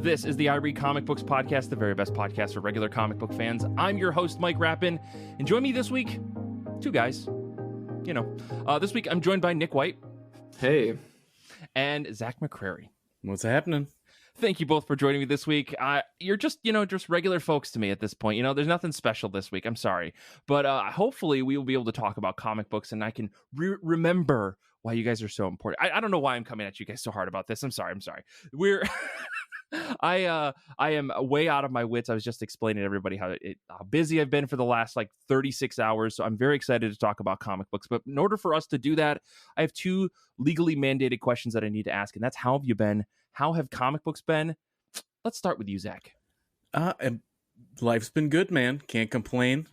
This is the I Read Comic Books podcast, the very best podcast for regular comic book fans. I'm your host, Mike Rapin, and join me this week, two guys. This week I'm joined by Nick White. Hey. And Zach McCrary. What's happening? Thank you both for joining me this week. You're just regular folks to me at this point. There's nothing special this week. I'm sorry. But hopefully we will be able to talk about comic books and I can remember why you guys are so important. I don't know why I'm coming at you guys so hard about this. I'm sorry. We're... I am way out of my wits. I was just explaining to everybody how busy I've been for the last 36 hours. So I'm very excited to talk about comic books. But in order for us to do that, I have two legally mandated questions that I need to ask. And that's, how have you been? How have comic books been? Let's start with you, Zach. Life's been good, man. Can't complain.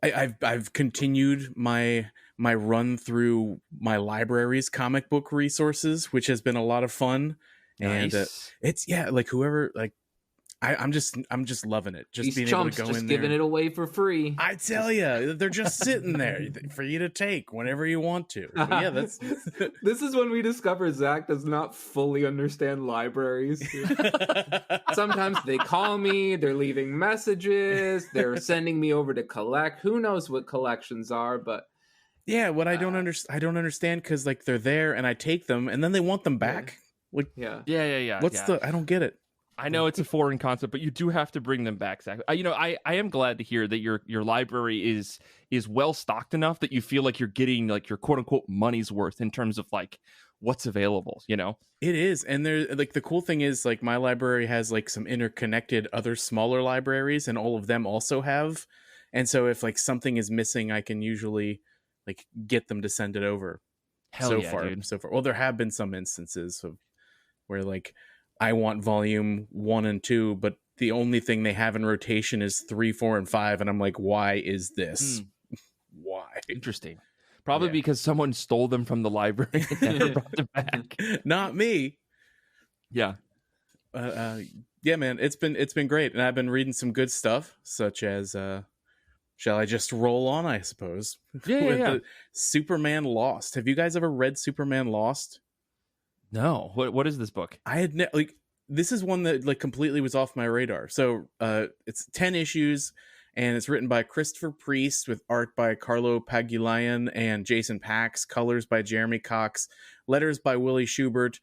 I've continued my run through my library's comic book resources, which has been a lot of fun. Nice. And it's whoever I'm just loving it. Just These being chumps able to go just in there. giving it away for free. I tell you, they're just sitting there for you to take whenever you want to. But yeah, that's This is when we discover Zach does not fully understand libraries. Sometimes they call me, they're leaving messages, they're sending me over to collect. Who knows what collections are, but yeah. What I don't understand because they're there and I take them and then they want them back. Yeah. I don't get it. I know it's a foreign concept, but you do have to bring them back, Zach. I am glad to hear that your library is well stocked enough that you feel like you're getting your quote unquote money's worth in terms of what's available. It is, and there the cool thing is my library has some interconnected other smaller libraries, and all of them also have. And so if something is missing, I can usually get them to send it over. So far. Well, there have been some instances of where I want volume 1 and 2, but the only thing they have in rotation is 3, 4, and 5, and I'm like, why is this? Why? Interesting. Probably because someone stole them from the library and never brought them back. Not me. Yeah. Yeah, man, it's been great, and I've been reading some good stuff, such as shall I just roll on? I suppose. Yeah. Superman Lost. Have you guys ever read Superman Lost? No. What is this book? I had this is one that completely was off my radar. So it's 10 issues, and it's written by Christopher Priest with art by Carlo Pagulayan and Jason Pax, colors by Jeremy Cox, letters by Willie Schubert.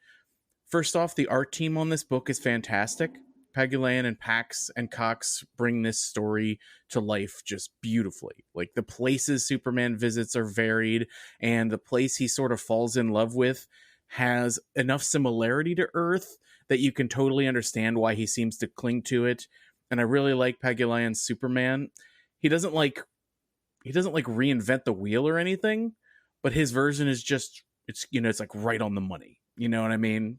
First off, the art team on this book is fantastic. Pagulayan and Pax and Cox bring this story to life just beautifully. The places Superman visits are varied, and the place he sort of falls in love with has enough similarity to Earth that you can totally understand why he seems to cling to it. And I really like Pagulayan's Superman. He doesn't reinvent the wheel or anything, but his version is just it's right on the money. You know what I mean?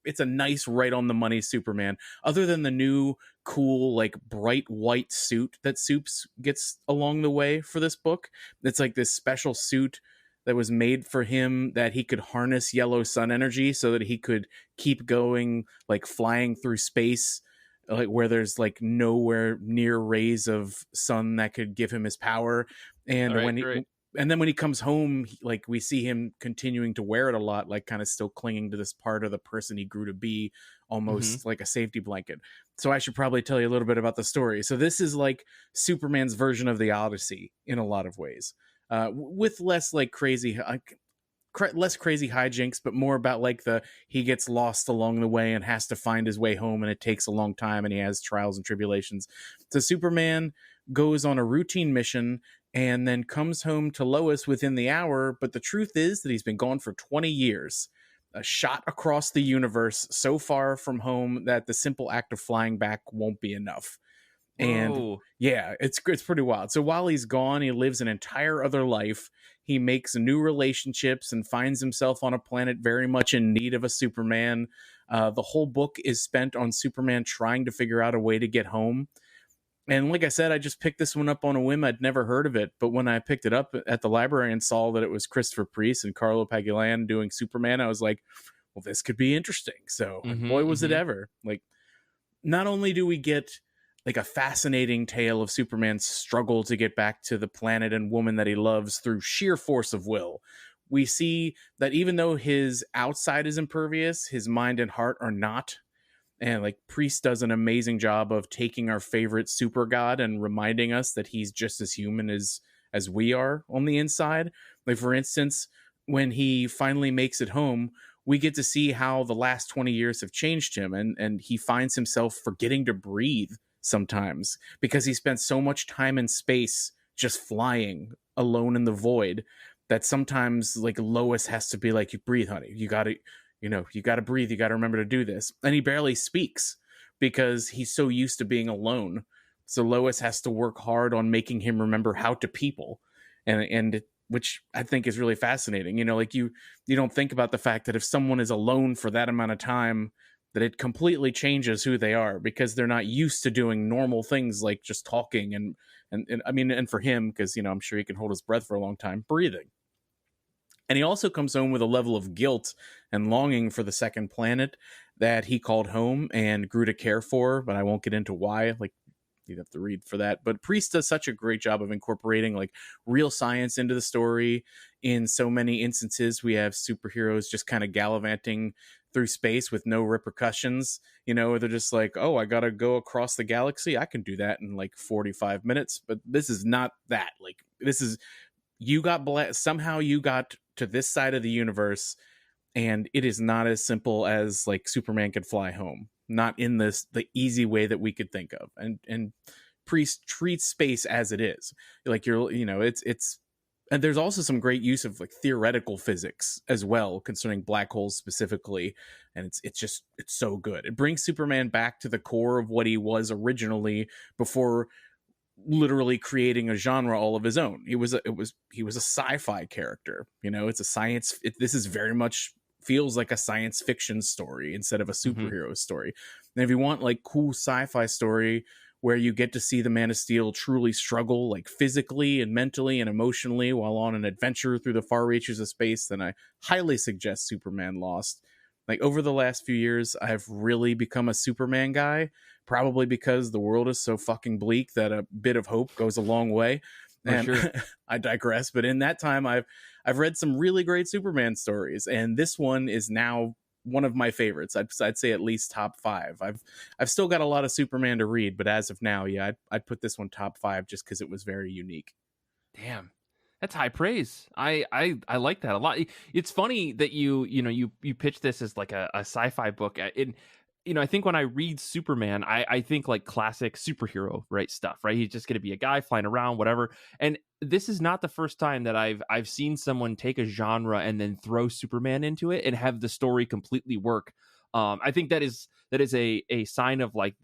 It's a nice right on the money Superman. Other than the new cool bright white suit that Supes gets along the way for this book. It's this special suit that was made for him that he could harness yellow sun energy so that he could keep going, flying through space, where there's nowhere near rays of sun that could give him his power. And then when he comes home, we see him continuing to wear it a lot, kind of still clinging to this part of the person he grew to be, almost like a safety blanket. So I should probably tell you a little bit about the story. So this is Superman's version of the Odyssey in a lot of ways. With less crazy hijinks, but more about he gets lost along the way and has to find his way home, and it takes a long time, and he has trials and tribulations. So Superman goes on a routine mission and then comes home to Lois within the hour, but the truth is that he's been gone for 20 years, a shot across the universe, so far from home that the simple act of flying back won't be enough. And yeah, it's pretty wild. So while he's gone, he lives an entire other life. He makes new relationships and finds himself on a planet very much in need of a Superman. The whole book is spent on Superman trying to figure out a way to get home. And like I said, I just picked this one up on a whim. I'd never heard of it. But when I picked it up at the library and saw that it was Christopher Priest and Carlo Pagulayan doing Superman, I was like, well, this could be interesting. So boy, was it ever. Not only do we get a fascinating tale of Superman's struggle to get back to the planet and woman that he loves through sheer force of will, we see that even though his outside is impervious, his mind and heart are not. And like Priest does an amazing job of taking our favorite super god and reminding us that he's just as human as we are on the inside. Like for instance, when he finally makes it home, we get to see how the last 20 years have changed him, and he finds himself forgetting to breathe sometimes because he spent so much time in space just flying alone in the void that sometimes like Lois has to be like, you breathe, honey, you gotta breathe, you gotta remember to do this. And he barely speaks because he's so used to being alone, so Lois has to work hard on making him remember how to people. And which I think is really fascinating. Like you don't think about the fact that if someone is alone for that amount of time, that it completely changes who they are because they're not used to doing normal things like just talking and I mean, and for him, because I'm sure he can hold his breath for a long time, breathing. And he also comes home with a level of guilt and longing for the second planet that he called home and grew to care for, but I won't get into why. Like, you'd have to read for that. But Priest does such a great job of incorporating like real science into the story. In so many instances, we have superheroes just kind of gallivanting through space with no repercussions. They're just like, oh, I gotta go across the galaxy, I can do that in like 45 minutes. But this is not that. Like, this is, somehow you got to this side of the universe, and it is not as simple as like Superman could fly home, not in the easy way that we could think of. And Priest treats space as it is, like it's and there's also some great use of like theoretical physics as well concerning black holes specifically, and it's so good. It brings Superman back to the core of what he was originally before literally creating a genre all of his own. He was a sci-fi character. It's a science. This is very much feels like a science fiction story instead of a superhero story. And if you want like cool sci-fi story where you get to see the Man of Steel truly struggle like physically and mentally and emotionally while on an adventure through the far reaches of space, then I highly suggest Superman Lost. Like over the last few years, I've really become a Superman guy, probably because the world is so fucking bleak that a bit of hope goes a long way. And sure. I digress, but in that time, I've read some really great Superman stories, and this one is now one of my favorites. I'd say at least top 5. I've still got a lot of Superman to read, but as of now, yeah, I'd put this one top 5 just because it was very unique. Damn. That's high praise. I like that a lot. It's funny that you pitch this as like a sci-fi book. I think when I read Superman, I think like classic superhero, right, stuff, right? He's just going to be a guy flying around, whatever. And this is not the first time that I've seen someone take a genre and then throw Superman into it and have the story completely work. I think that is a sign of like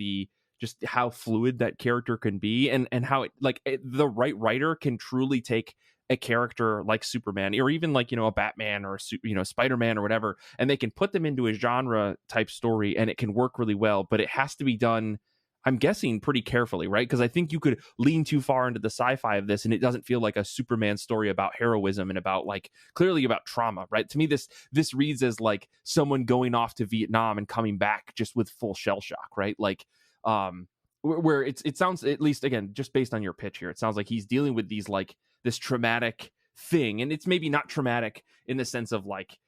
just how fluid that character can be, and how the right writer can truly take a character like Superman, or even like a Batman or Spider-Man or whatever, and they can put them into a genre type story and it can work really well. But it has to be done, I'm guessing, pretty carefully, right? Because I think you could lean too far into the sci-fi of this and it doesn't feel like a Superman story about heroism and about like clearly about trauma, right? To me, this reads as like someone going off to Vietnam and coming back just with full shell shock, right? Like where it sounds, at least again, just based on your pitch here, it sounds like he's dealing with these like this traumatic thing, and it's maybe not traumatic in the sense of like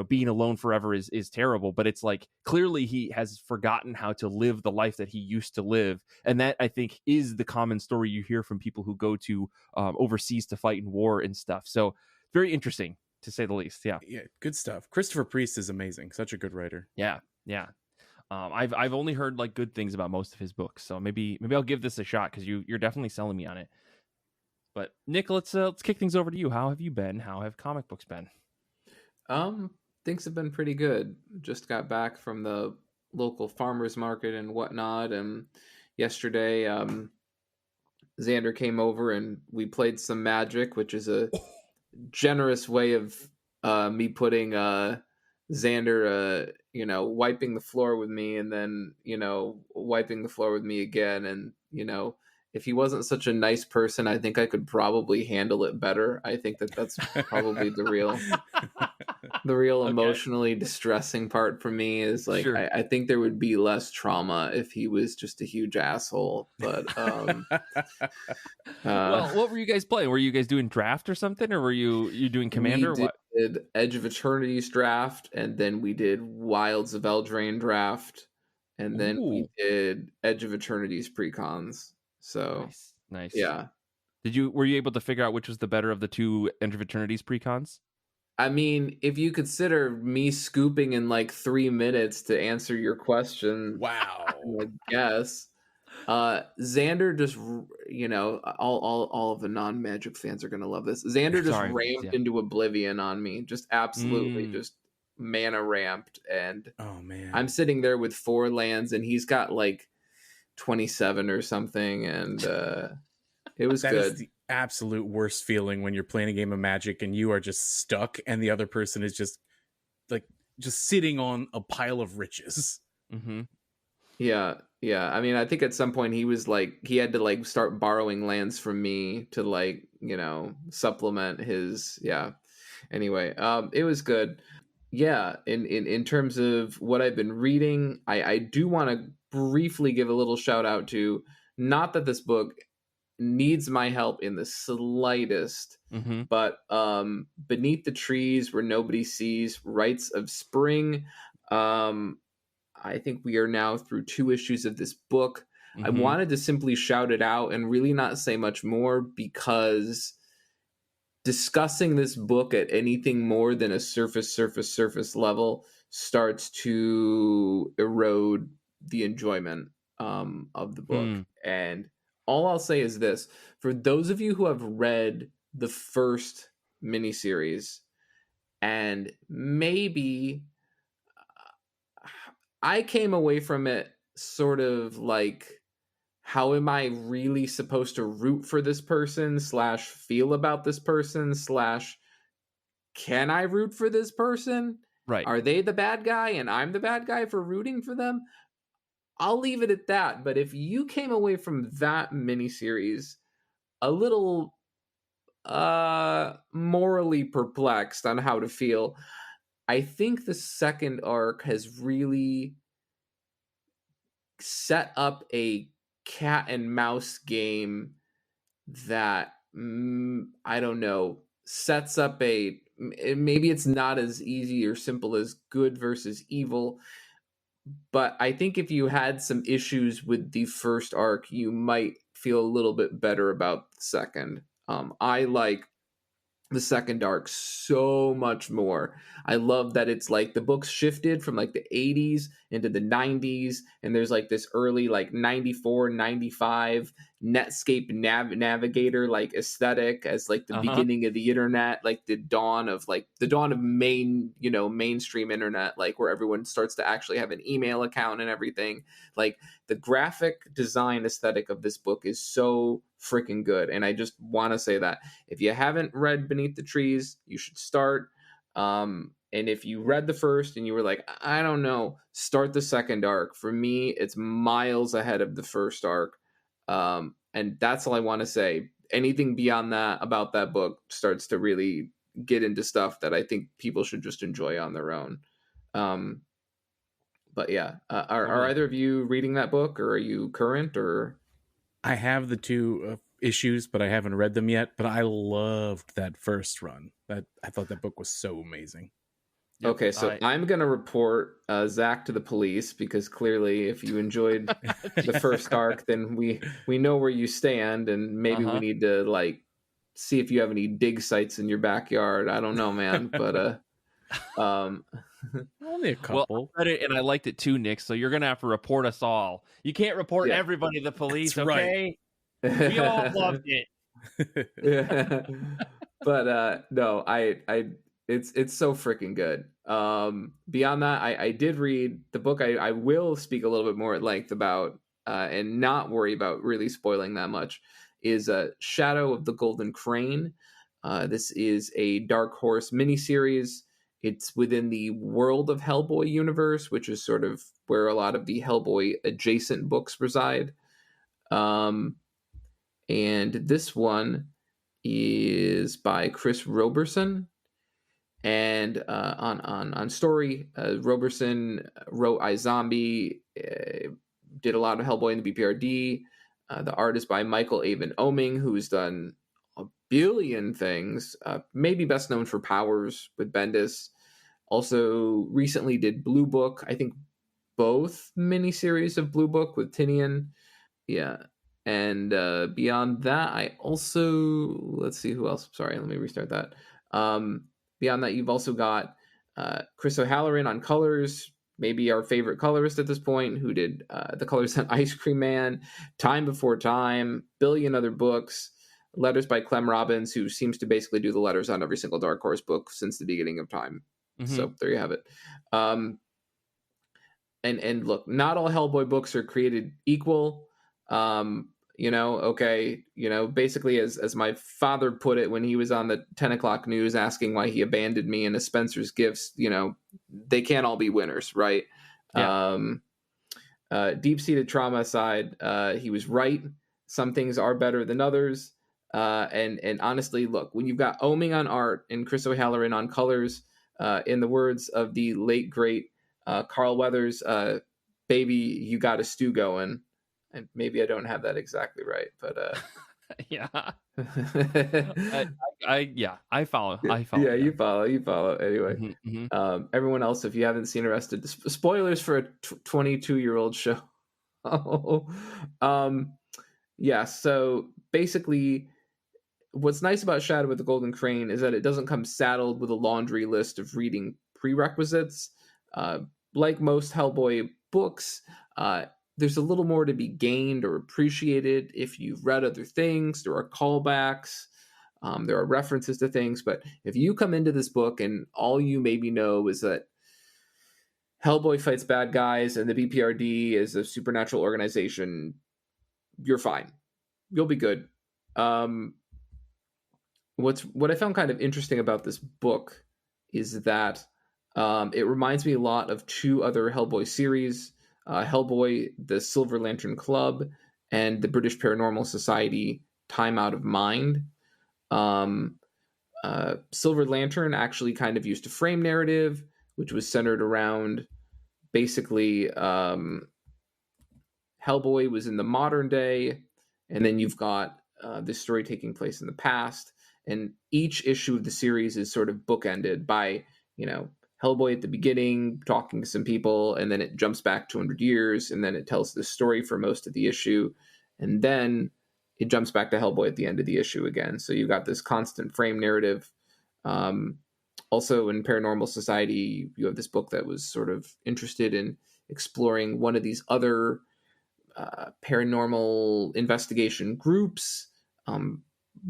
being alone forever is terrible, but it's like clearly he has forgotten how to live the life that he used to live, and that I think is the common story you hear from people who go to overseas to fight in war and stuff. So very interesting to say the least. Yeah, good stuff. Christopher Priest is amazing, such a good writer. Yeah. I've only heard like good things about most of his books, so maybe I'll give this a shot because you're definitely selling me on it. But Nick, let's kick things over to you. How have you been? How have comic books been? Things have been pretty good. Just got back from the local farmers market and whatnot, and yesterday Zander came over and we played some Magic, which is a generous way of me putting Zander wiping the floor with me and then wiping the floor with me again. And if he wasn't such a nice person, I think I could probably handle it better. I think that's probably the real emotionally distressing part for me is like, sure. I think there would be less trauma if he was just a huge asshole. But well, what were you guys playing? Were you guys doing draft or something, or were you doing Commander? We did Edge of Eternity's draft, and then we did Wilds of Eldraine draft, and then we Ooh. did Edge of Eternity's precons. So Nice. yeah. Were you able to figure out which was the better of the two Edge of Eternity's precons? I mean, if you consider me scooping in like 3 minutes to answer your question, Wow. I guess. Zander just, all of the non-Magic fans are gonna love this. Zander just Sorry, ramped yeah. into oblivion on me, just absolutely just mana ramped, and Oh man. I'm sitting there with 4 lands, and he's got like 27 or something, and it was That good. is the absolute worst feeling when you're playing a game of Magic and you are just stuck and the other person is just sitting on a pile of riches. Mm-hmm. Yeah. I mean, I think at some point he was like, he had to like start borrowing lands from me to like, supplement his, yeah. Anyway, it was good. Yeah, in terms of what I've been reading, I do want to briefly give a little shout out to, not that this book needs my help in the slightest, Mm-hmm. but Beneath the Trees Where Nobody Sees, Rites of Spring. I think we are now through 2 issues of this book. Mm-hmm. I wanted to simply shout it out and really not say much more, because discussing this book at anything more than a surface level starts to erode the enjoyment of the book. And all I'll say is this: for those of you who have read the first miniseries, and maybe I came away from it sort of like, how am I really supposed to root for this person / feel about this person / can I root for this person? Right. Are they the bad guy and I'm the bad guy for rooting for them? I'll leave it at that. But if you came away from that miniseries a little morally perplexed on how to feel, I think the second arc has really set up a cat and mouse game that, I don't know, sets up maybe it's not as easy or simple as good versus evil, but I think if you had some issues with the first arc, you might feel a little bit better about the second. I like the second arc so much more. I love that it's like the books shifted from like the 80s into the 90s, and there's like this early like 94 95 Netscape navigator like aesthetic as like the beginning of the internet, like the dawn of mainstream internet, like where everyone starts to actually have an email account and everything. Like the graphic design aesthetic of this book is so freaking good, and I just want to say that if you haven't read Beneath the Trees, you should start. And if you read the first and you were like, I don't know, start the second arc. For me, it's miles ahead of the first arc. And that's all I want to say. Anything beyond that about that book starts to really get into stuff that I think people should just enjoy on their own. But yeah, are either of you reading that book, or are you current, or? I have the 2 issues, but I haven't read them yet. But I loved that first run. I thought that book was so amazing. Yep, okay, so I'm gonna report Zach to the police, because clearly, if you enjoyed the first arc, then we know where you stand, and maybe we need to like see if you have any dig sites in your backyard. I don't know, man, but only a couple. Well, I read it and I liked it too, Nick. So you're gonna have to report us all. You can't report everybody to the police, That's okay? Right. We all loved it. Yeah. But no, it's so freaking good. Beyond that, I did read the book. I will speak a little bit more at length about, and not worry about really spoiling that much, is Shadow of the Golden Crane. This is a Dark Horse miniseries. It's within the World of Hellboy universe, which is sort of where a lot of the Hellboy adjacent books reside. And this one is by Chris Roberson. And on story, Roberson wrote iZombie, did a lot of Hellboy in the BPRD. The art is by Michael Avon Oeming, who's done a billion things, maybe best known for Powers with Bendis. Also recently did Blue Book. I think both miniseries of Blue Book with Tinian. Yeah. And beyond that, I also, let's see who else. Sorry, let me restart that. Beyond that, you've also got Chris O'Halloran on colors, maybe our favorite colorist at this point, who did the colors on Ice Cream Man, Time Before Time, billion other books, letters by Clem Robbins, who seems to basically do the letters on every single Dark Horse book since the beginning of time. Mm-hmm. So there you have it. And look, not all Hellboy books are created equal. Basically as my father put it when he was on the 10 o'clock news asking why he abandoned me in a Spencer's Gifts, they can't all be winners, right? Yeah. Deep-seated trauma aside, he was right. Some things are better than others. And honestly, look, when you've got Oeming on art and Chris O'Halloran on colors, in the words of the late, great Carl Weathers, baby, you got a stew going. And maybe I don't have that exactly right, but yeah. I follow. Yeah, you follow. Anyway, everyone else, if you haven't seen Arrested, spoilers for a 22-year-old show. Yeah. So basically, what's nice about Shadow with the Golden Crane is that it doesn't come saddled with a laundry list of reading prerequisites. Like most Hellboy books, there's a little more to be gained or appreciated if you've read other things. There are callbacks. There are references to things. But if you come into this book and all you maybe know is that Hellboy fights bad guys and the BPRD is a supernatural organization, you're fine. You'll be good. What I found kind of interesting about this book is that it reminds me a lot of two other Hellboy series. Hellboy, the Silver Lantern Club, and the British Paranormal Society, Time Out of Mind. Silver Lantern actually kind of used a frame narrative, which was centered around basically Hellboy was in the modern day, and then you've got this story taking place in the past, and each issue of the series is sort of bookended by, Hellboy at the beginning talking to some people, and then it jumps back 200 years, and then it tells the story for most of the issue, and then it jumps back to Hellboy at the end of the issue again. So you've got this constant frame narrative. Also in Paranormal Society, you have this book that was sort of interested in exploring one of these other paranormal investigation groups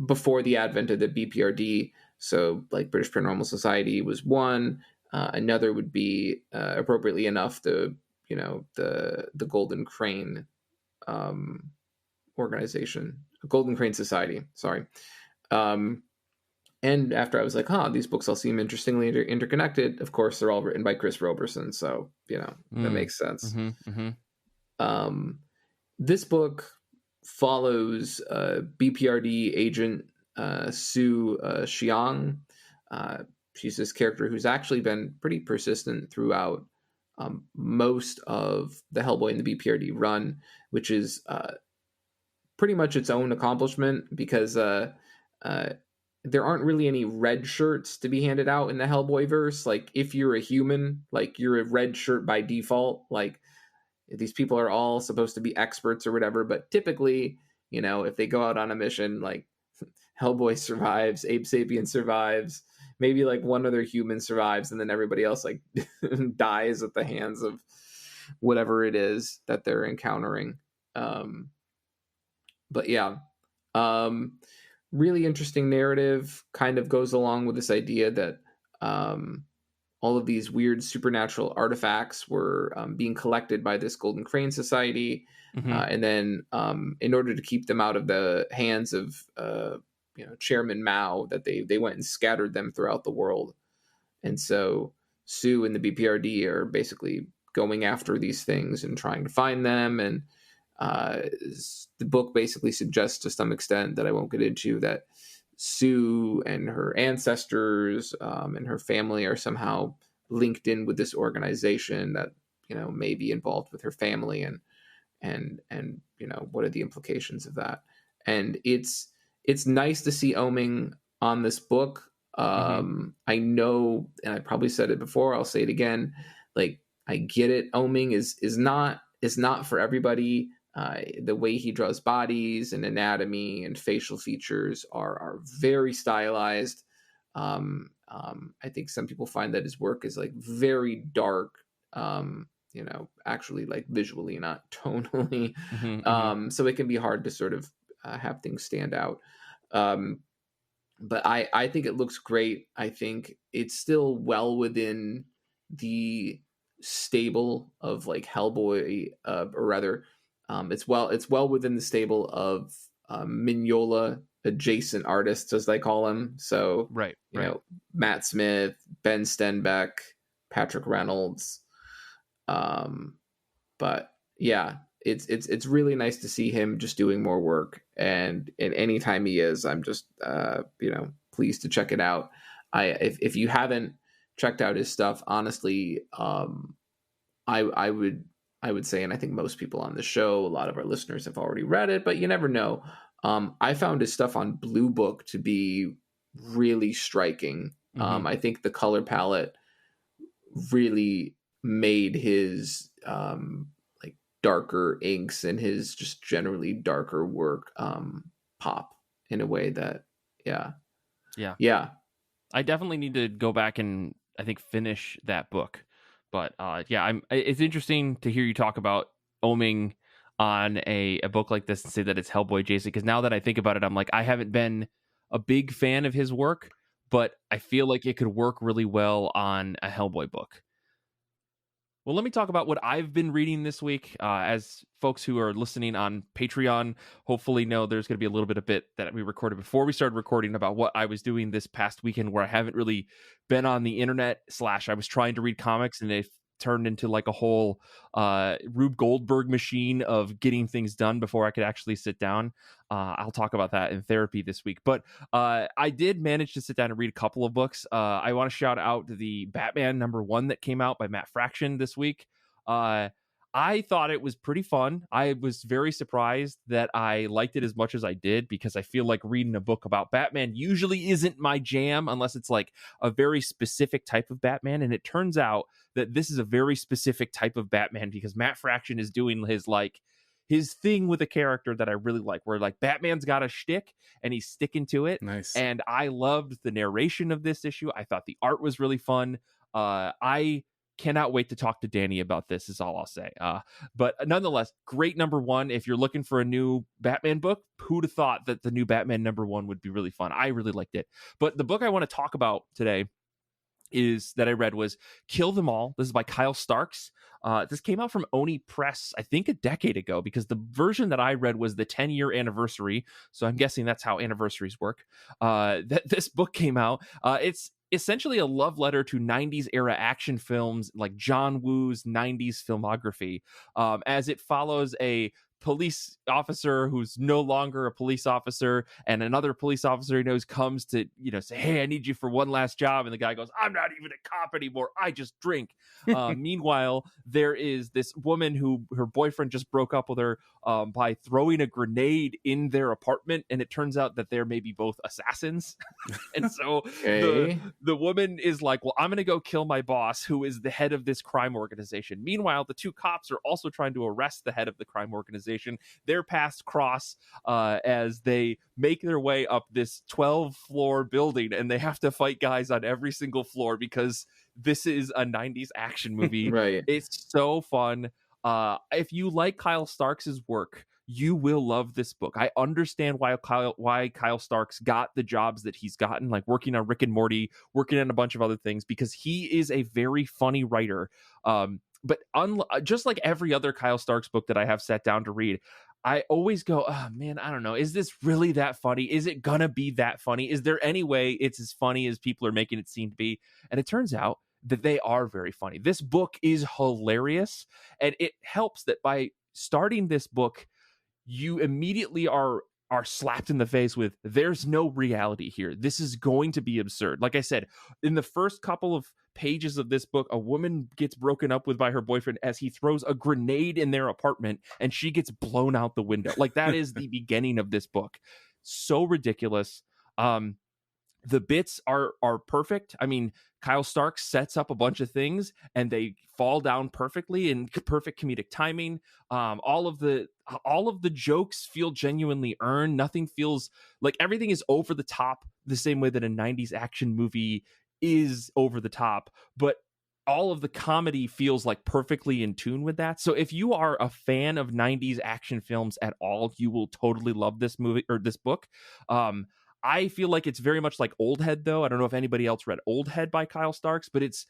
before the advent of the BPRD. So like British Paranormal Society was one. Another would be appropriately enough the Golden Crane organization, Golden Crane Society. Sorry. And after I was like, these books all seem interestingly interconnected. Of course, they're all written by Chris Roberson, so that makes sense. This book follows BPRD agent Sue Xiang. She's this character who's actually been pretty persistent throughout most of the Hellboy and the BPRD run, which is pretty much its own accomplishment because there aren't really any red shirts to be handed out in the Hellboy verse. Like, if you're a human, like, you're a red shirt by default. Like, these people are all supposed to be experts or whatever, but typically, if they go out on a mission, like, Hellboy survives, Abe Sapien survives, maybe like one other human survives, and then everybody else like dies at the hands of whatever it is that they're encountering. But yeah, really interesting narrative, kind of goes along with this idea that all of these weird supernatural artifacts were being collected by this Golden Crane Society. And then in order to keep them out of the hands of Chairman Mao, that they went and scattered them throughout the world. And so Sue and the BPRD are basically going after these things and trying to find them. And the book basically suggests to some extent, that I won't get into, that Sue and her ancestors and her family are somehow linked in with this organization that may be involved with her family, and what are the implications of that. And it's nice to see Oeming on this book. I know, and I probably said it before, I'll say it again, like, get it. Oming is not for everybody. The way he draws bodies and anatomy and facial features are very stylized. I think some people find that his work is like very dark, actually like visually, not tonally. So it can be hard to sort of have things stand out. But I think it looks great. I think it's still well within the stable of like Hellboy, or rather, it's well within the stable of Mignola adjacent artists, as they call them. So right. Matt Smith, Ben Stenbeck, Patrick Reynolds. But yeah, it's really nice to see him just doing more work, and any time he is, I'm just pleased to check it out. If you haven't checked out his stuff, honestly, I would say, and I think most people on the show, a lot of our listeners have already read it, but you never know. I found his stuff on Blue Book to be really striking. I think the color palette really made his like darker inks and his just generally darker work pop in a way that yeah. I definitely need to go back and I think finish that book. But it's interesting to hear you talk about Oming on a book like this and say that it's Hellboy adjacent, because now that I think about it, I'm like, I haven't been a big fan of his work, but I feel like it could work really well on a Hellboy book. Well, let me talk about what I've been reading this week. As folks who are listening on Patreon hopefully know, there's going to be a little bit that we recorded before we started recording about what I was doing this past weekend, where I haven't really been on the internet / I was trying to read comics, and they turned into like a whole Rube Goldberg machine of getting things done before I could actually sit down. I'll talk about that in therapy this week. But I did manage to sit down and read a couple of books. I want to shout out the Batman #1 that came out by Matt Fraction this week. I thought it was pretty fun. I was very surprised that I liked it as much as I did, because I feel like reading a book about Batman usually isn't my jam unless it's like a very specific type of Batman. And it turns out that this is a very specific type of Batman, because Matt Fraction is doing his thing with a character that I really like, where like Batman's got a shtick and he's sticking to it. Nice. And I loved the narration of this issue. I thought the art was really fun. I cannot wait to talk to Danny about this, is all I'll say. But nonetheless, great #1. If you're looking for a new Batman book, who'd have thought that the new Batman #1 would be really fun? I really liked it. But the book I want to talk about today that I read was Kill Them All. This is by Kyle Starks. This came out from Oni Press, I think a decade ago, because the version that I read was the 10-year anniversary. So I'm guessing that's how anniversaries work. This book came out. It's essentially a love letter to 90s era action films, like John Woo's 90s filmography, as it follows a police officer who's no longer a police officer, and another police officer he knows comes to say, hey, I need you for one last job, and the guy goes, I'm not even a cop anymore, I just drink. Meanwhile, there is this woman who her boyfriend just broke up with her by throwing a grenade in their apartment, and it turns out that they're maybe both assassins. And so the woman is like, well, I'm gonna go kill my boss, who is the head of this crime organization. Meanwhile, the two cops are also trying to arrest the head of the crime organization. Their paths cross as they make their way up this 12-floor building, and they have to fight guys on every single floor, because this is a 90s action movie. Right. It's so fun. If you like Kyle Starks' work, you will love this book. I understand why Kyle Starks got the jobs that he's gotten, like working on Rick and Morty, working on a bunch of other things, because he is a very funny writer. But just like every other Kyle Starks book that I have sat down to read, I always go, oh man, I don't know. Is this really that funny? Is it gonna be that funny? Is there any way it's as funny as people are making it seem to be? And it turns out that they are very funny. This book is hilarious, and it helps that by starting this book, you immediately are slapped in the face with, there's no reality here. This is going to be absurd. Like I said, in the first couple of pages of this book, a woman gets broken up with by her boyfriend as he throws a grenade in their apartment, and she gets blown out the window. Like, that is the beginning of this book. So ridiculous. The bits are perfect. I mean, Kyle Stark sets up a bunch of things and they fall down perfectly in perfect comedic timing. All of the jokes feel genuinely earned. Nothing feels like, everything is over the top the same way that a 90s action movie is over the top, but all of the comedy feels like perfectly in tune with that. So if you are a fan of 90s action films at all, you will totally love this movie or this book. I feel like it's very much like Old Head, though. I don't know if anybody else read Old Head by Kyle Starks, but it's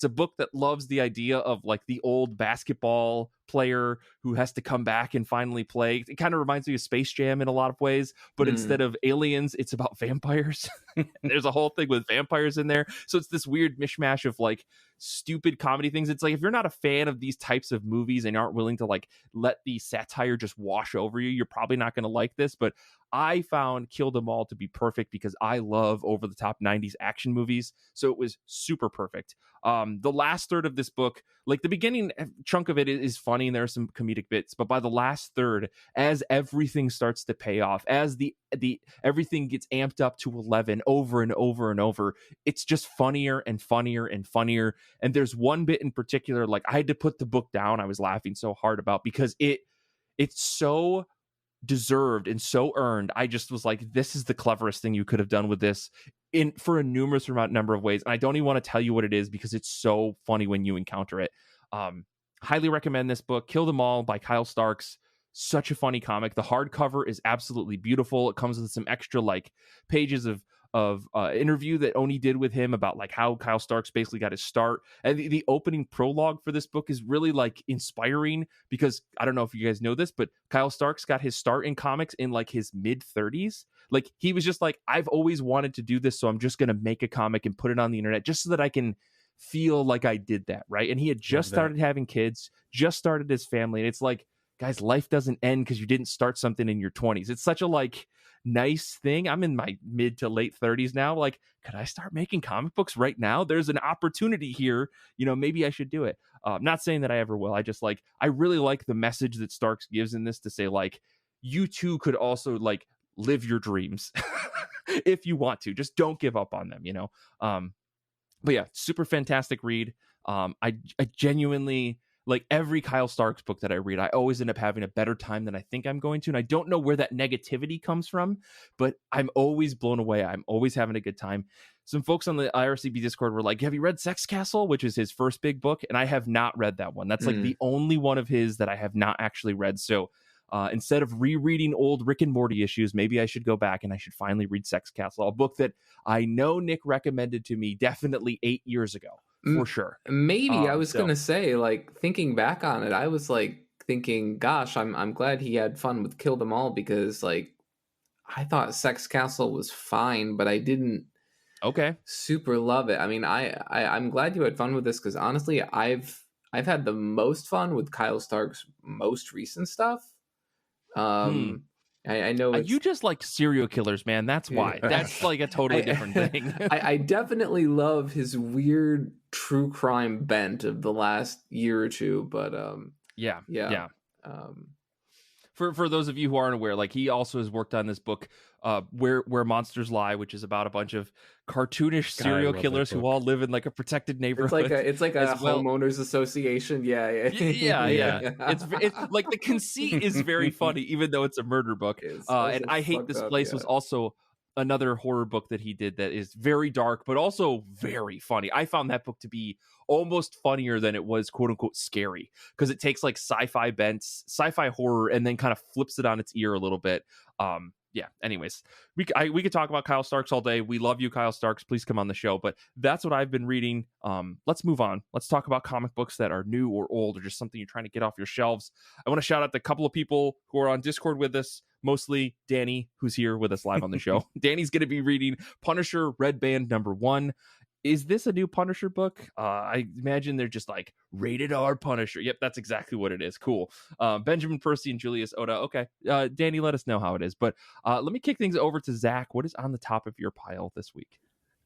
a book that loves the idea of like the old basketball player who has to come back and finally play. It kind of reminds me of Space Jam in a lot of ways, but instead of aliens, it's about vampires. There's a whole thing with vampires in there. So it's this weird mishmash of like stupid comedy things. It's like, if you're not a fan of these types of movies and aren't willing to like let the satire just wash over you, you're probably not going to like this. But I found Kill Them All to be perfect because I love over the top 90s action movies. So it was super perfect. The last third of this book, like the beginning chunk of it is funny and there are some comedic bits, but by the last third, as everything starts to pay off, as the everything gets amped up to 11 over and over and over, it's just funnier and funnier and funnier. And there's one bit in particular, like I had to put the book down. I was laughing so hard about, because it's so deserved and so earned. I just was like, this is the cleverest thing you could have done with this for a numerous number of ways. And I don't even want to tell you what it is because it's so funny when you encounter it. Highly recommend this book, Kill Them All by Kyle Starks. Such a funny comic. The hardcover is absolutely beautiful. It comes with some extra like pages of interview that Oni did with him about like how Kyle Starks basically got his start. And the opening prologue for this book is really like inspiring, because I don't know if you guys know this, but Kyle Starks got his start in comics in like his mid 30s. Like he was just like, I've always wanted to do this, so I'm just going to make a comic and put it on the internet just so that I can feel like I did that, right? And he had just started having kids, just started his family, and it's like, guys, life doesn't end because you didn't start something in your 20s. It's such a like nice thing. I'm in my mid to late 30s now. Like, could I start making comic books right now? There's an opportunity here. You know, maybe I should do it. Not saying that I ever will. I just like, I really like the message that Starks gives in this to say like, you too could also like live your dreams if you want to. Just don't give up on them, you know? But yeah, super fantastic read. I genuinely, like every Kyle Starks book that I read, I always end up having a better time than I think I'm going to. And I don't know where that negativity comes from, but I'm always blown away. I'm always having a good time. Some folks on the IRCB Discord were like, have you read Sex Castle, which is his first big book? And I have not read that one. That's like the only one of his that I have not actually read. So instead of rereading old Rick and Morty issues, maybe I should go back and I should finally read Sex Castle, a book that I know Nick recommended to me definitely 8 years ago. For sure. Maybe I was gonna say, like, thinking back on it, I was like thinking, gosh, I'm glad he had fun with Kill Them All, because like I thought Sex Castle was fine, but I didn't super love it. I mean, I'm glad you had fun with this, because honestly, I've had the most fun with Kyle Stark's most recent stuff. I know you just like serial killers, man. That's why. That's like a totally different thing. I definitely love his weird true crime bent of the last year or two, but yeah. For those of you who aren't aware, like he also has worked on this book, Where Monsters Lie, which is about a bunch of cartoonish serial killers who all live in like a protected neighborhood. It's like a homeowners association. Yeah. It's like the conceit is very funny, even though it's a murder book. And I Hate This Place was also another horror book that he did that is very dark, but also very funny. I found that book to be almost funnier than it was quote unquote scary, because it takes like sci-fi bents, sci-fi horror, and then kind of flips it on its ear a little bit. Yeah, anyways, we could talk about Kyle Starks all day. We love you, Kyle Starks. Please come on the show. But that's what I've been reading. Let's move on. Let's talk about comic books that are new or old, or just something you're trying to get off your shelves. I want to shout out the couple of people who are on Discord with us, mostly Danny, who's here with us live on the show. Danny's going to be reading Punisher Red Band #1. Is this a new Punisher book? I imagine they're just like rated R Punisher. Yep, that's exactly what it is. Cool. Benjamin Percy and Julius Oda. Okay. Danny, let us know how it is. But let me kick things over to Zach. What is on the top of your pile this week?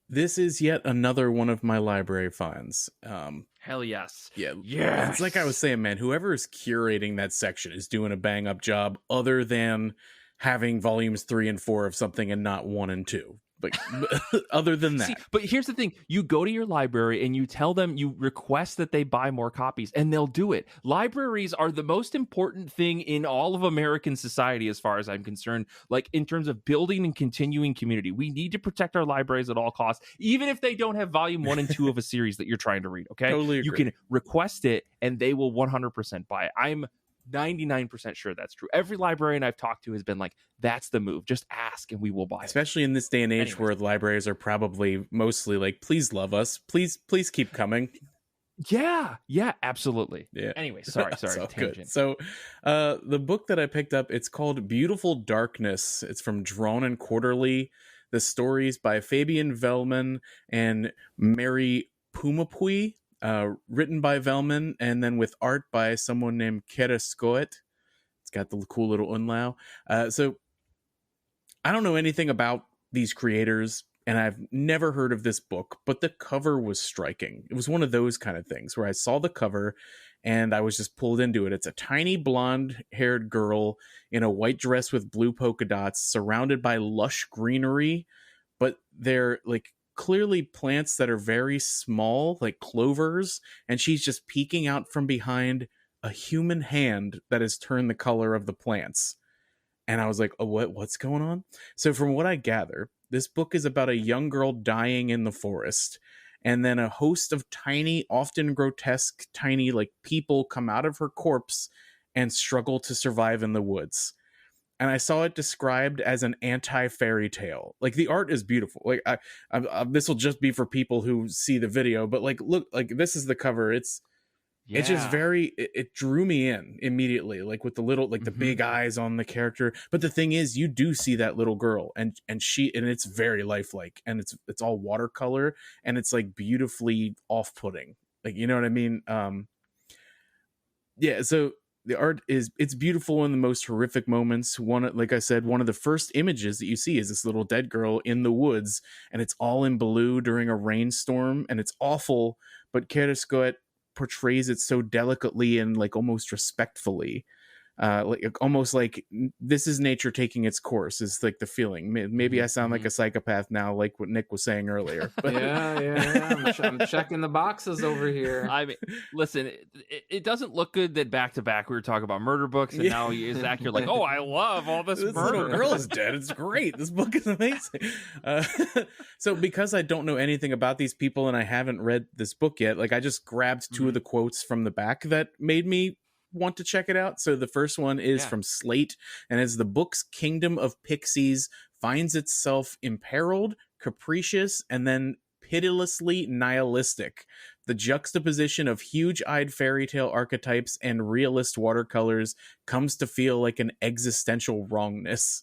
This is yet another one of my library finds. Hell yes. Yeah. Yes. It's like I was saying, man, whoever is curating that section is doing a bang up job, other than having volumes 3 and 4 of something and not 1 and 2. Like, other than that. See, but here's the thing. You go to your library and you tell them, you request that they buy more copies, and they'll do it. Libraries are the most important thing in all of American society, as far as I'm concerned, like in terms of building and continuing community. We need to protect our libraries at all costs, even if they don't have volume 1 and 2 of a series that you're trying to read, okay? Totally agree. You can request it, and they will 100% buy it. I'm 99% sure that's true. Every librarian I've talked to has been like, that's the move. Just ask and we will buy it. Especially in this day and age where libraries are probably mostly like, please love us. Please keep coming. Yeah, absolutely. Yeah. Anyway, sorry, So tangent. good. So the book that I picked up, it's called Beautiful Darkness. It's from Drawn and Quarterly. The stories by Fabian Vellman and Mary Pumapui. Written by Vellman, and then with art by someone named Kera Skoet. It's got the cool little umlaut. So I don't know anything about these creators, and I've never heard of this book, but the cover was striking. It was one of those kind of things where I saw the cover and I was just pulled into it. It's a tiny blonde-haired girl in a white dress with blue polka dots, surrounded by lush greenery, but they're like clearly plants that are very small, like clovers, and she's just peeking out from behind a human hand that has turned the color of the plants. And I was like, oh, what's going on? So from what I gather, this book is about a young girl dying in the forest, and then a host of tiny, often grotesque, tiny like people come out of her corpse and struggle to survive in the woods. And I saw it described as an anti-fairy tale. Like, the art is beautiful. Like, I this will just be for people who see the video, but like, look, like, this is the cover. It's just very, it drew me in immediately, like with the little, like the big eyes on the character. But the thing is, you do see that little girl, and it's very lifelike, and it's all watercolor, and it's like beautifully off-putting. Like, you know what I mean? Yeah. So the art it's beautiful in the most horrific moments. Like I said, one of the first images that you see is this little dead girl in the woods, and it's all in blue during a rainstorm, and it's awful. But Kerescoet portrays it so delicately and like almost respectfully. Like almost like this is nature taking its course is like the feeling. Maybe I sound like a psychopath now, like what Nick was saying earlier. But yeah. I'm checking the boxes over here. I mean, listen, it doesn't look good that back to back we were talking about murder books, and now Zach, you're like, oh, I love all this murder. Little girl is dead. It's great. This book is amazing. So because I don't know anything about these people and I haven't read this book yet, like I just grabbed two of the quotes from the back that made me want to check it out. So the first one is from Slate, and as the book's kingdom of pixies finds itself imperiled, capricious, and then pitilessly nihilistic, the juxtaposition of huge-eyed fairy tale archetypes and realist watercolors comes to feel like an existential wrongness.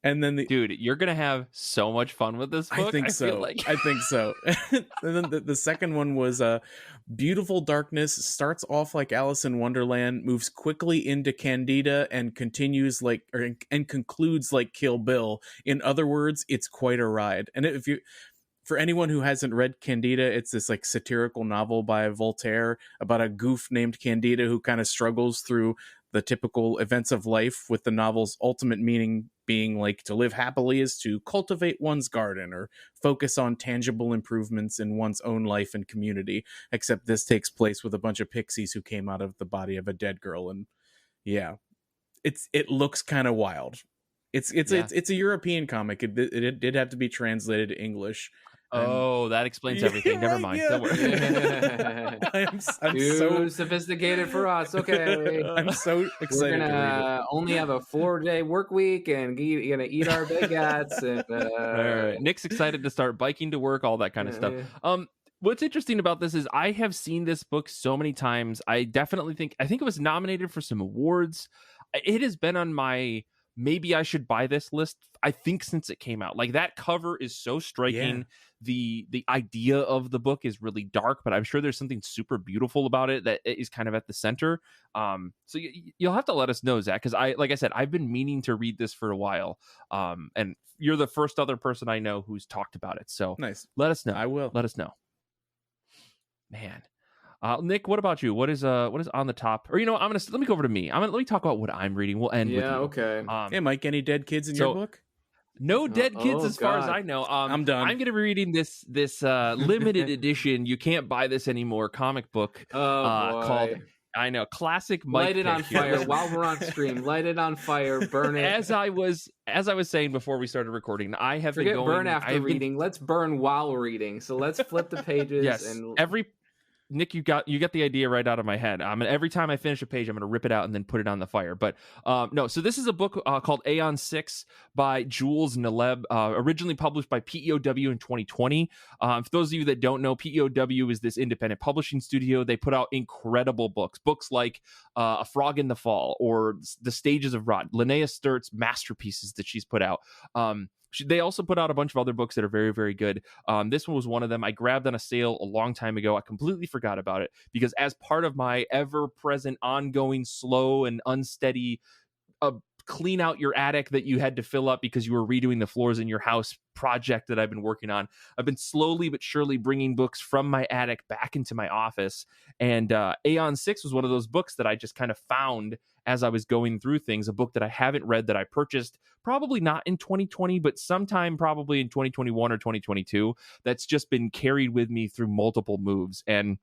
And then dude, you're gonna have so much fun with this book. I think so. And then the second one was Beautiful Darkness starts off like Alice in Wonderland, moves quickly into Candida, and continues and concludes like Kill Bill. In other words, it's quite a ride. And for anyone who hasn't read Candida, it's this like satirical novel by Voltaire about a goof named Candida who kind of struggles through the typical events of life, with the novel's ultimate meaning being like to live happily is to cultivate one's garden or focus on tangible improvements in one's own life and community. Except this takes place with a bunch of pixies who came out of the body of a dead girl. And yeah, it looks kind of wild. It's a European comic. It did have to be translated to English. Oh, that explains everything. Never mind. Don't worry. I'm too so sophisticated for us. Okay, I'm so excited. We're gonna only have a 4-day work week and gonna eat our baguettes. And all right. Nick's excited to start biking to work, all that kind of stuff. What's interesting about this is I have seen this book so many times. I think it was nominated for some awards. It has been on my maybe I should buy this list, I think, since it came out. Like, that cover is so striking. The idea of the book is really dark, but I'm sure there's something super beautiful about it that is kind of at the center. So you'll have to let us know, Zach, because like I said, I've been meaning to read this for a while. And you're the first other person I know who's talked about it. So nice. Let us know. I will. Let us know. Man. Nick, what about you? What is on the top? Or let me go over to me. Let me talk about what I'm reading. We'll end with you. Okay. Hey, Mike, any dead kids in your book? No dead kids, Oh, as far as God. I know. I'm done. I'm going to be reading this limited edition. You can't buy this anymore. Comic book Oh, called, boy. I know, classic Mike. Light it on pick here. fire while we're on stream. Light it on fire. Burn it. As I was saying before we started recording, I have Forget been going. burn after reading. Let's burn while reading. So let's flip the pages. Yes, and Nick, you got the idea right out of my head. Every time I finish a page, I'm gonna rip it out and then put it on the fire. But no, so this is a book called Aeon 6 by Jules Naleb, originally published by PEOW in 2020. For those of you that don't know, PEOW is this independent publishing studio. They put out incredible books like A Frog in the Fall or The Stages of Rot, Linnea Sturt's masterpieces that she's put out. They also put out a bunch of other books that are very, very good. This one was one of them. I grabbed on a sale a long time ago. I completely forgot about it because as part of my ever-present, ongoing, slow and unsteady clean out your attic that you had to fill up because you were redoing the floors in your house project that I've been working on, I've been slowly but surely bringing books from my attic back into my office. And Aeon 6 was one of those books that I just kind of found as I was going through things, a book that I haven't read that I purchased probably not in 2020, but sometime probably in 2021 or 2022, that's just been carried with me through multiple moves. And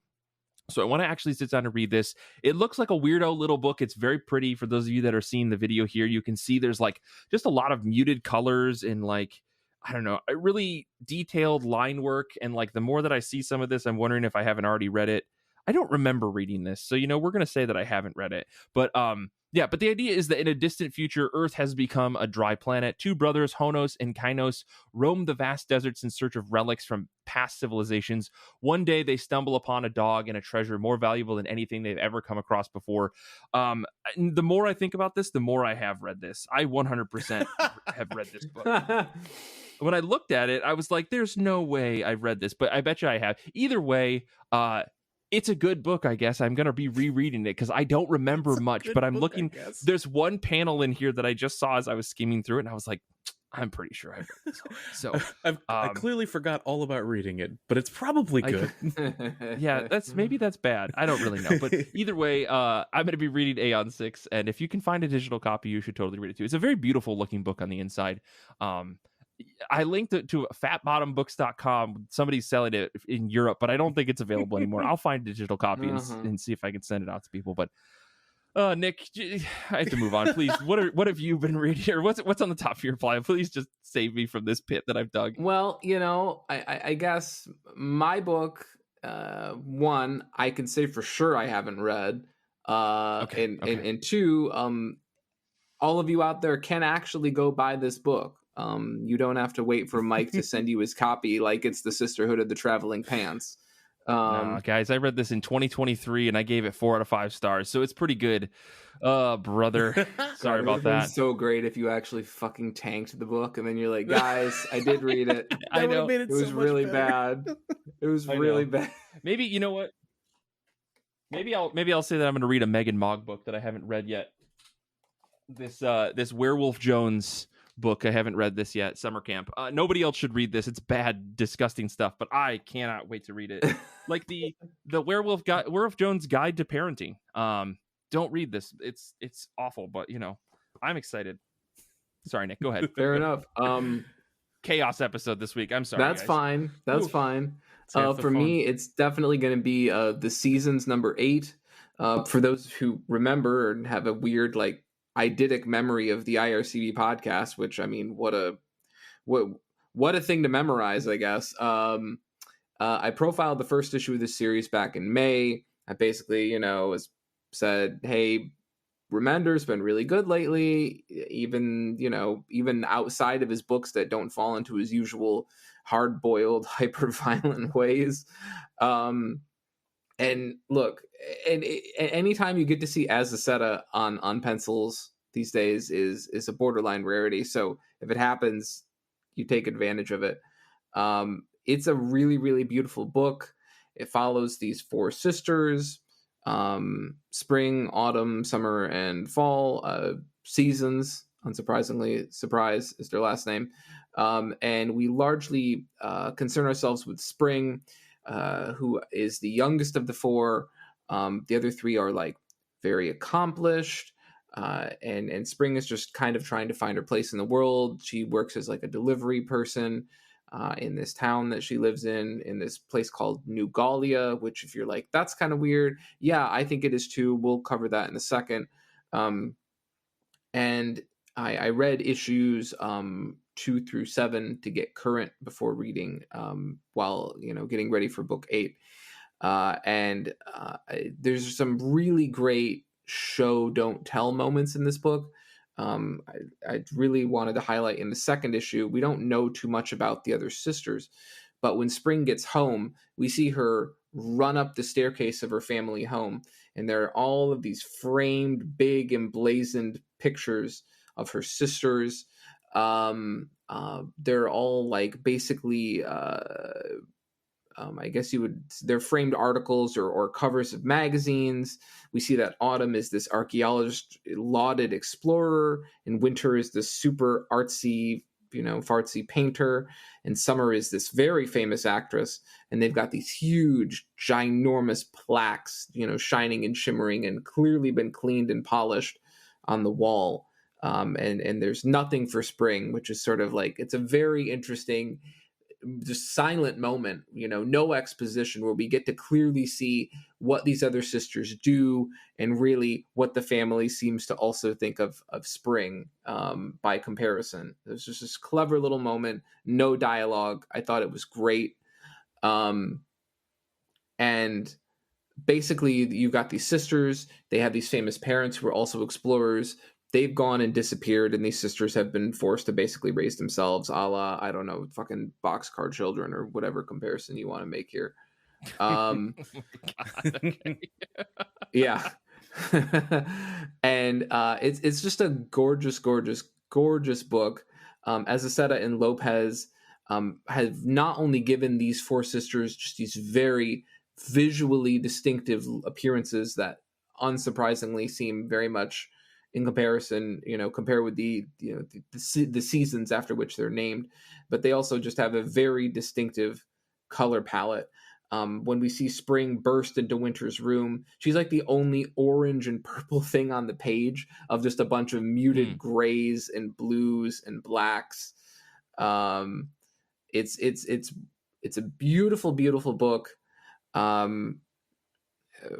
so I want to actually sit down and read this. It looks like a weirdo little book. It's very pretty. For those of you that are seeing the video here, you can see there's like just a lot of muted colors and like, I don't know, a really detailed line work. And like the more that I see some of this, I'm wondering if I haven't already read it. I don't remember reading this. So, we're going to say that I haven't read it. But yeah, but the idea is that in a distant future, Earth has become a dry planet. Two brothers, Honos and Kainos, roam the vast deserts in search of relics from past civilizations. One day, they stumble upon a dog and a treasure more valuable than anything they've ever come across before. The more I think about this, the more I have read this. I 100% have read this book. When I looked at it, I was like, there's no way I've read this, but I bet you I have. Either way, it's a good book, I guess. I'm going to be rereading it because I don't remember much, but I'm looking. There's one panel in here that I just saw as I was skimming through it, and I was like, I'm pretty sure I've read this already. So I clearly forgot all about reading it, but it's probably good. Yeah, maybe that's bad. I don't really know. But either way, I'm going to be reading Aeon 6, and if you can find a digital copy, you should totally read it too. It's a very beautiful looking book on the inside. I linked it to fatbottombooks.com. Somebody's selling it in Europe, but I don't think it's available anymore. I'll find a digital copy and see if I can send it out to people. But Nick, I have to move on. Please, what have you been reading, or what's on the top of your pile? Please just save me from this pit that I've dug. Well, I guess my book, one, I can say for sure I haven't read. Okay. And two, all of you out there can actually go buy this book. You don't have to wait for Mike to send you his copy like it's the Sisterhood of the Traveling Pants. No, guys, I read this in 2023 and I gave it 4 out of 5 stars, so it's pretty good. Brother, sorry about that. So great if you actually fucking tanked the book and then you're like, guys, I did read it. I know it was really bad. It was really bad. Maybe you know what? Maybe I'll say that I'm going to read a Megan Mogg book that I haven't read yet. This Werewolf Jones book. I haven't read this yet. Summer Camp. Nobody else should read this. It's bad, disgusting stuff, but I cannot wait to read it. Like the Werewolf Jones Guide to Parenting. Don't read this. It's awful, but I'm excited. Sorry, Nick. Go ahead. Fair enough. Chaos episode this week. I'm sorry. That's guys. fine. That's fine. For me, it's definitely going to be the Seasons number 8. For those who remember and have a weird eidetic memory of the IRCB podcast, which I mean, what a thing to memorize, I guess. I profiled the first issue of this series back in May. I basically, said, hey, Remender's been really good lately, even outside of his books that don't fall into his usual hard-boiled, hyper-violent ways. And look, and anytime you get to see Azaceta on pencils these days is a borderline rarity. So if it happens, you take advantage of it. It's a really, really beautiful book. It follows these 4 sisters, spring, autumn, summer, and fall seasons. Unsurprisingly, Surprise is their last name. And we largely concern ourselves with Spring, who is the youngest of the 4. The other 3 are very accomplished. And Spring is just kind of trying to find her place in the world. She works as like a delivery person in this town that she lives in this place called New Gallia, which if you're like, that's kind of weird. Yeah, I think it is too. We'll cover that in a second. And I read issues 2 through 7 to get current before reading while, getting ready for book 8. And there's some really great show don't tell moments in this book. I really wanted to highlight in the second issue, we don't know too much about the other sisters, but when Spring gets home, we see her run up the staircase of her family home, and there are all of these framed, big, emblazoned pictures of her sisters. They're all like basically I guess they're framed articles or covers of magazines. We see that Autumn is this archaeologist, lauded explorer, and Winter is this super artsy, fartsy painter, and Summer is this very famous actress. And they've got these huge, ginormous plaques, shining and shimmering and clearly been cleaned and polished on the wall. And there's nothing for Spring, which is sort of like, it's a very interesting, just silent moment, no exposition, where we get to clearly see what these other sisters do and really what the family seems to also think of Spring by comparison. There's just this clever little moment, no dialogue. I thought it was great. And basically you got these sisters, they have these famous parents who are also explorers. They've gone and disappeared, and these sisters have been forced to basically raise themselves, a la, I don't know, fucking boxcar children or whatever comparison you want to make here. God, okay. Yeah. And it's just a gorgeous, gorgeous, gorgeous book. Azaceta and Lopez have not only given these 4 sisters just these very visually distinctive appearances that unsurprisingly seem very much in comparison, compare with the seasons after which they're named, but they also just have a very distinctive color palette. When we see Spring burst into Winter's room, she's like the only orange and purple thing on the page of just a bunch of muted grays and blues and blacks. It's a beautiful, beautiful book.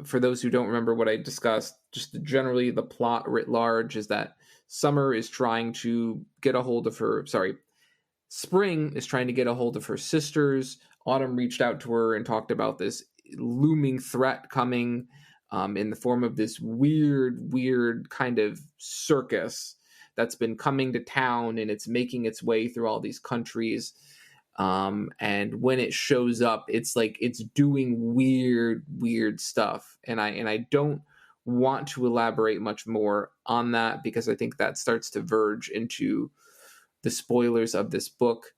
For those who don't remember what I discussed, just generally the plot writ large is that Spring is trying to get a hold of her sisters. Autumn reached out to her and talked about this looming threat coming in the form of this weird kind of circus that's been coming to town, and it's making its way through all these countries. And when it shows up, it's like it's doing weird stuff. And I don't want to elaborate much more on that because I think that starts to verge into the spoilers of this book.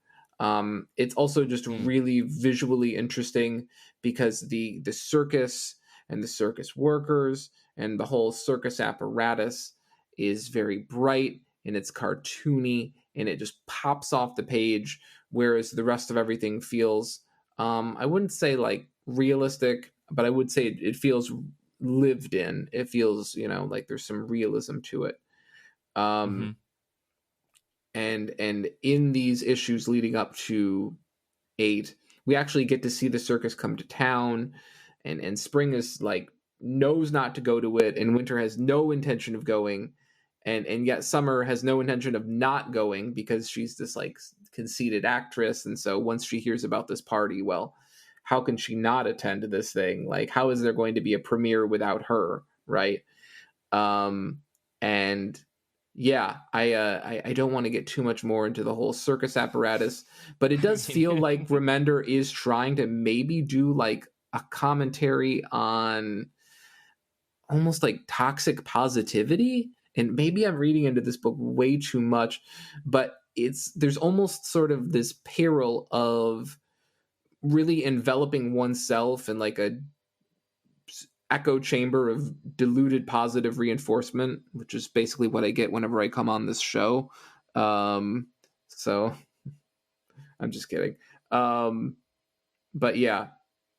It's also just really visually interesting because the circus and the circus workers and the whole circus apparatus is very bright and it's cartoony and it just pops off the page, whereas the rest of everything feels, I wouldn't say like realistic, but I would say it feels lived in. It feels, like there's some realism to it. And in these issues leading up to 8, we actually get to see the circus come to town, and Spring is like knows not to go to it, and Winter has no intention of going, and yet Summer has no intention of not going because she's this like conceited actress, and so once she hears about this party, well, how can she not attend this thing? Like, how is there going to be a premiere without her, right? And yeah, I don't want to get too much more into the whole circus apparatus, but it does feel like Remender is trying to maybe do like a commentary on almost like toxic positivity. And maybe I'm reading into this book way too much, but there's almost sort of this peril of really enveloping oneself in like a echo chamber of diluted positive reinforcement, which is basically what I get whenever I come on this show. So I'm just kidding. But yeah,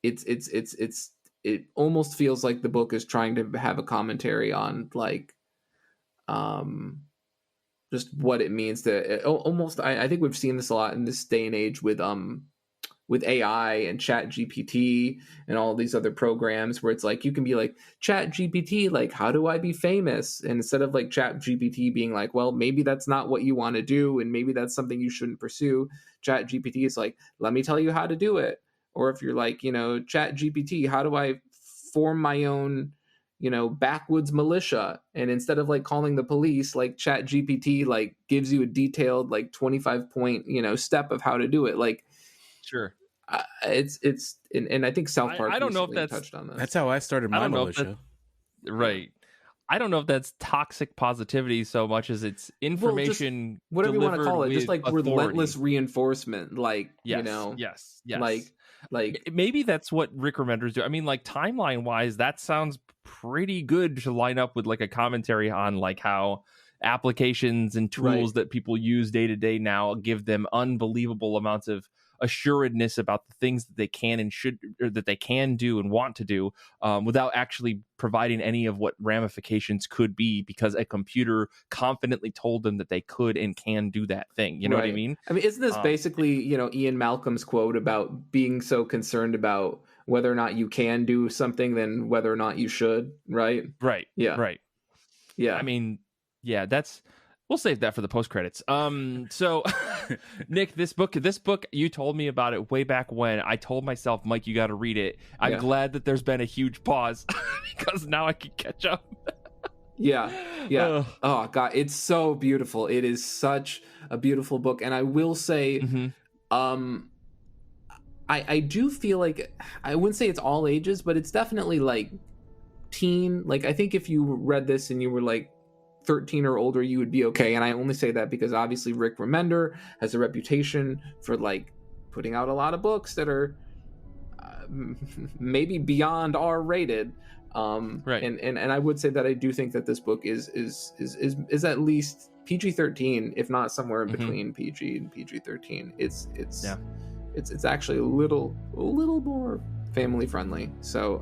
it almost feels like the book is trying to have a commentary on like just what it means to almost. I think we've seen this a lot in this day and age with AI and Chat GPT and all these other programs where it's like you can be like, Chat GPT, like, how do I be famous? And instead of like Chat GPT being like, well, maybe that's not what you want to do and maybe that's something you shouldn't pursue, Chat GPT is like, let me tell you how to do it. Or if you're like, Chat GPT, how do I form my own backwoods militia? And instead of like calling the police, like Chat GPT like gives you a detailed like 25-point step of how to do it. Like, sure. And I think South Park. I don't know if that's touched on this. That's how I started my militia. Right. I don't know if that's toxic positivity so much as it's information. Well, whatever you want to call it, just like authority. Relentless reinforcement. Like, yes. Like maybe that's what Rick Remender's do. I mean, like timeline wise, that sounds pretty good to line up with like a commentary on like how applications and tools that people use day to day now give them unbelievable amounts of assuredness about the things that they can and should, or that they can do and want to do, without actually providing any of what ramifications could be, because a computer confidently told them that they could and can do that thing. You know what I mean? I mean, isn't this basically, Ian Malcolm's quote about being so concerned about whether or not you can do something than whether or not you should, right? Right. Yeah. Right. Yeah. I mean, yeah, we'll save that for the post credits. So Nick, this book, you told me about it way back when. I told myself, Mike, you got to read it. I'm glad that there's been a huge pause because now I can catch up. Yeah. Oh God, it's so beautiful. It is such a beautiful book. And I will say, I do feel like, I wouldn't say it's all ages, but it's definitely like teen. Like, I think if you read this and you were like 13 or older, you would be okay. And I only say that because obviously Rick Remender has a reputation for like putting out a lot of books that are maybe beyond R-rated. Right. And I would say that I do think that this book is at least PG-13, if not somewhere in between PG and PG-13. It's actually a little more family friendly. So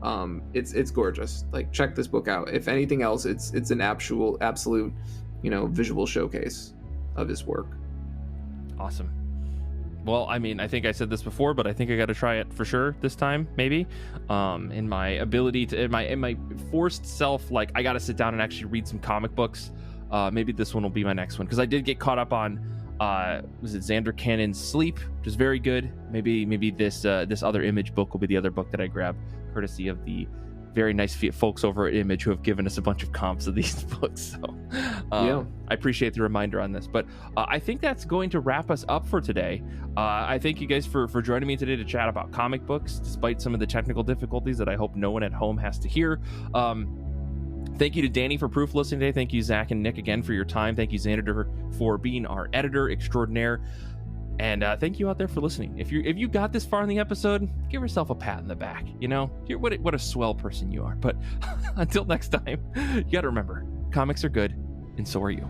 it's gorgeous. Like, check this book out. If anything else, it's an absolute visual showcase of his work. Awesome. Well, I mean, I think I said this before, but I think I got to try it for sure this time, maybe. In my ability to, in my forced self, like, I got to sit down and actually read some comic books. Maybe this one will be my next one, because I did get caught up on was it Zander Cannon's Sleep, which is very good. Maybe this other Image book will be the other book that I grab, courtesy of the very nice folks over at Image who have given us a bunch of comps of these books. So I appreciate the reminder on this. But I think that's going to wrap us up for today. I thank you guys for joining me today to chat about comic books, despite some of the technical difficulties that I hope no one at home has to hear. Thank you to Danny for proof listening today. Thank you, Zach and Nick, again for your time. Thank you, Zander, for being our editor extraordinaire. And thank you out there for listening. If you got this far in the episode, give yourself a pat in the back. What a swell person you are. But until next time, you got to remember, comics are good, and so are you.